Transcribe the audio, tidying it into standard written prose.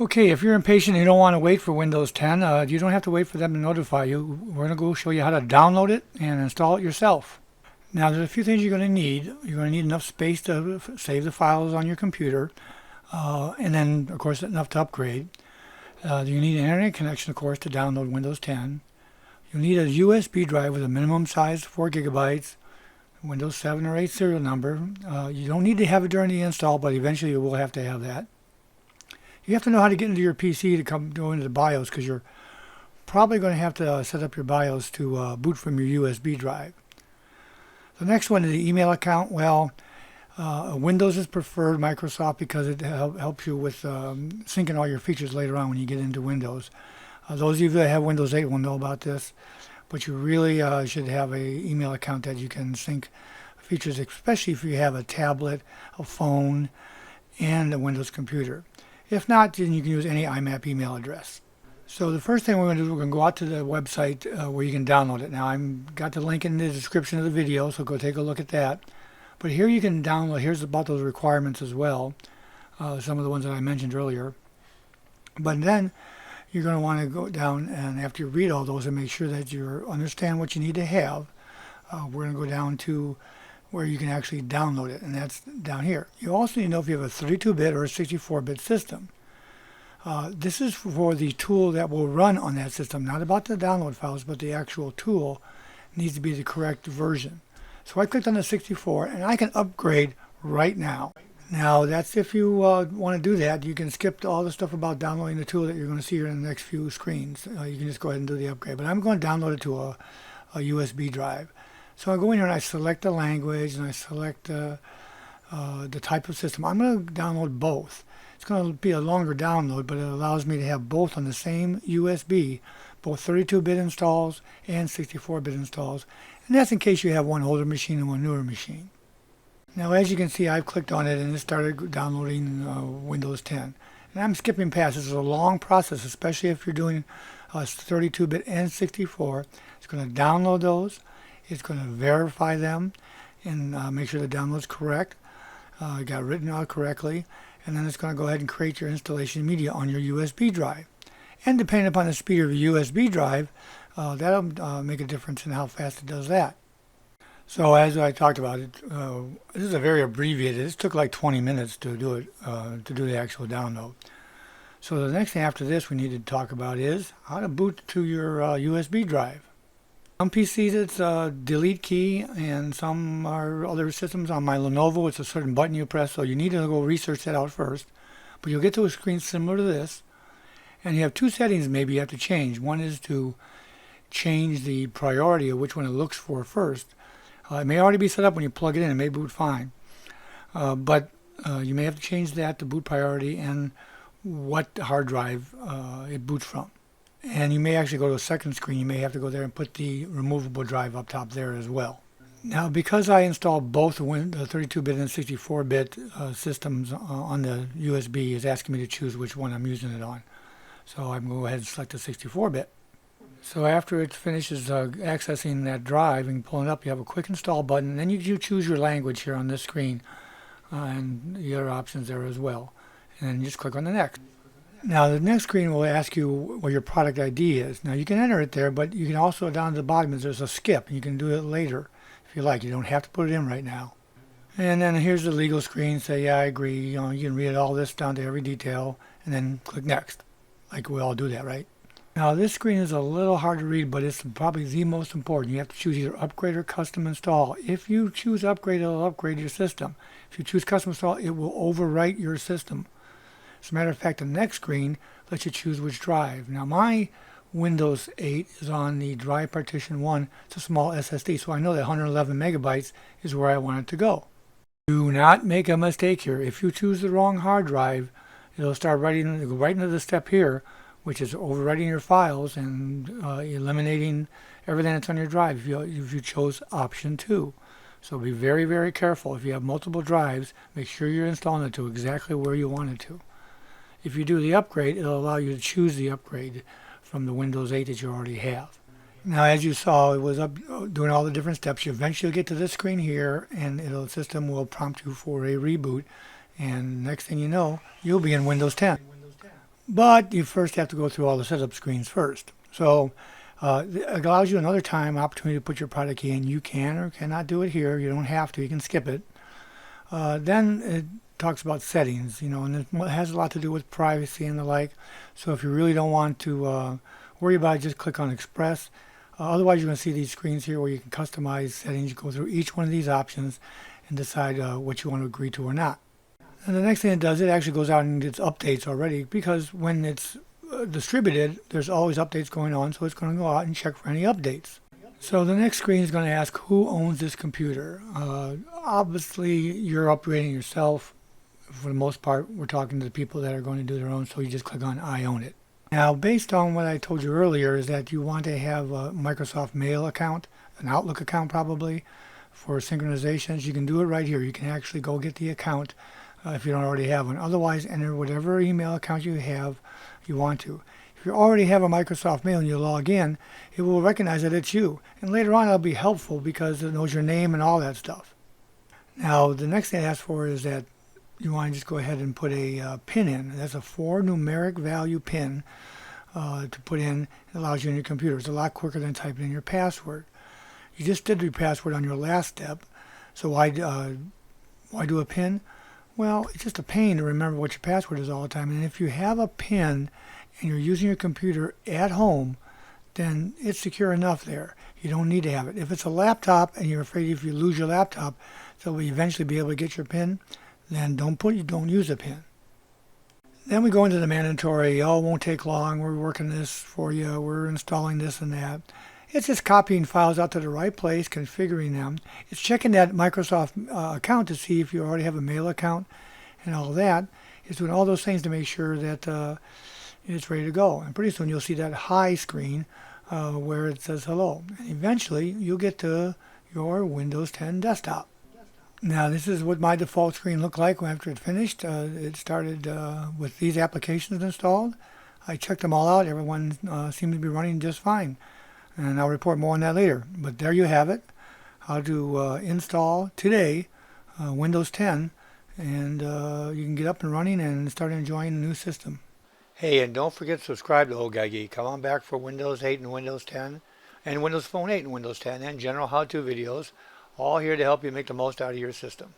Okay, if you're impatient and you don't want to wait for Windows 10, you don't have to wait for them to notify you. We're going to go show you how to download it and install it yourself. Now, there's a few things you're going to need. You're going to need enough space to save the files on your computer, and then, of course, enough to upgrade. You need an internet connection, of course, to download Windows 10. You'll need a USB drive with a minimum size 4 gigabytes, Windows 7 or 8 serial number. You don't need to have it during the install, but eventually you will have to have that. You have to know how to get into your PC to go into the BIOS, because you're probably going to have to set up your BIOS to boot from your USB drive. The next one is the email account. Well, Windows is preferred, Microsoft, because it helps you with syncing all your features later on when you get into Windows. Those of you that have Windows 8 will know about this, but you really should have an email account that you can sync features, especially if you have a tablet, a phone, and a Windows computer. If not, then you can use any IMAP email address. So the first thing we're going to do, we're going to go out to the website where you can download it. Now, I've got the link in the description of the video, so go take a look at that. But here you can download, here's about those requirements as well, some of the ones that I mentioned earlier. But then you're going to want to go down, and after you read all those and make sure that you understand what you need to have, we're going to go down to where you can actually download it, and that's down here. You also need to know if you have a 32-bit or a 64-bit system. This is for the tool that will run on that system, not about the download files, but the actual tool needs to be the correct version. So I clicked on the 64, and I can upgrade right now. Now, that's if you want to do that. You can skip all the stuff about downloading the tool that you're going to see here in the next few screens. You can just go ahead and do the upgrade. But I'm going to download it to a USB drive. So I go in here and I select the language and I select the type of system. I'm going to download both. It's going to be a longer download, but it allows me to have both on the same USB, both 32-bit installs and 64-bit installs. And that's in case you have one older machine and one newer machine. Now, as you can see, I've clicked on it and it started downloading Windows 10. And I'm skipping past. This is a long process, especially if you're doing 32-bit and 64. It's going to download those. It's going to verify them and make sure the download's correct, got written out correctly, and then it's going to go ahead and create your installation media on your USB drive. And depending upon the speed of your USB drive, that'll make a difference in how fast it does that. So as I talked about it, this is a very abbreviated. This took like 20 minutes to do it, to do the actual download. So the next thing after this we need to talk about is how to boot to your USB drive. Some PCs it's a delete key, and some are other systems. On my Lenovo, it's a certain button you press, so you need to go research that out first. But you'll get to a screen similar to this, and you have two settings maybe you have to change. One is to change the priority of which one it looks for first. It may already be set up when you plug it in. It may boot fine. But you may have to change that to boot priority and what hard drive it boots from. And you may actually go to a second screen. You may have to go there and put the removable drive up top there as well. Now, because I installed both the 32-bit and 64-bit systems on the USB, it's asking me to choose which one I'm using it on. So I'm going to go ahead and select the 64-bit. So after it finishes accessing that drive and pulling it up, you have a quick install button. And then you choose your language here on this screen and the other options there as well. And then you just click on the next. Now the next screen will ask you what your product ID is. Now you can enter it there, but you can also down at the bottom there's a skip. You can do it later if you like. You don't have to put it in right now. And then here's the legal screen. Say yeah, I agree. You can read all this down to every detail, and then click next. Like we all do that, right? Now this screen is a little hard to read, but it's probably the most important. You have to choose either upgrade or custom install. If you choose upgrade, it'll upgrade your system. If you choose custom install, it will overwrite your system. As a matter of fact, the next screen lets you choose which drive. Now my Windows 8 is on the drive partition 1. It's a small SSD, so I know that 111 megabytes is where I want it to go. Do not make a mistake here. If you choose the wrong hard drive, it'll start writing right into the step here, which is overwriting your files and eliminating everything that's on your drive if you chose option 2. So be very, very careful. If you have multiple drives, make sure you're installing it to exactly where you want it to. If you do the upgrade, it'll allow you to choose the upgrade from the Windows 8 that you already have. Now, as you saw, it was up doing all the different steps. You eventually get to this screen here, and the system will prompt you for a reboot. And next thing you know, you'll be in Windows 10. But you first have to go through all the setup screens first. So it allows you another time opportunity to put your product key in. You can or cannot do it here. You don't have to. You can skip it. Then it talks about settings, and it has a lot to do with privacy and the like. So if you really don't want to worry about it, just click on Express. Otherwise, you're going to see these screens here where you can customize settings. You go through each one of these options and decide what you want to agree to or not. And the next thing it does, it actually goes out and gets updates already, because when it's distributed, there's always updates going on, so it's going to go out and check for any updates. So the next screen is going to ask who owns this computer. Obviously, you're upgrading yourself. For the most part, we're talking to the people that are going to do their own, so you just click on I own it. Now, based on what I told you earlier, is that you want to have a Microsoft Mail account, an Outlook account probably, for synchronizations. You can do it right here. You can actually go get the account if you don't already have one. Otherwise, enter whatever email account you want to. If you already have a Microsoft Mail and you log in, it will recognize that it's you. And later on, it'll be helpful because it knows your name and all that stuff. Now, the next thing it asks for is that you want to just go ahead and put a PIN in. That's a 4 numeric value PIN to put in. It allows you in your computer. It's a lot quicker than typing in your password. You just did your password on your last step, so why do a PIN? Well, it's just a pain to remember what your password is all the time. And if you have a PIN and you're using your computer at home, then it's secure enough there. You don't need to have it. If it's a laptop and you're afraid if you lose your laptop, so you'll eventually be able to get your PIN, then don't use a PIN. Then we go into the mandatory, it won't take long, we're working this for you, we're installing this and that. It's just copying files out to the right place, configuring them. It's checking that Microsoft account to see if you already have a mail account and all that. It's doing all those things to make sure that it's ready to go. And pretty soon you'll see that hi screen where it says hello. And eventually you'll get to your Windows 10 desktop. Now this is what my default screen looked like after it finished. It started with these applications installed. I checked them all out. Everyone seemed to be running just fine. And I'll report more on that later. But there you have it. How to install today Windows 10, and you can get up and running and start enjoying the new system. Hey, and don't forget to subscribe to Old Guy Geek. Come on back for Windows 8 and Windows 10, and Windows Phone 8 and Windows 10, and general how-to videos, all here to help you make the most out of your system.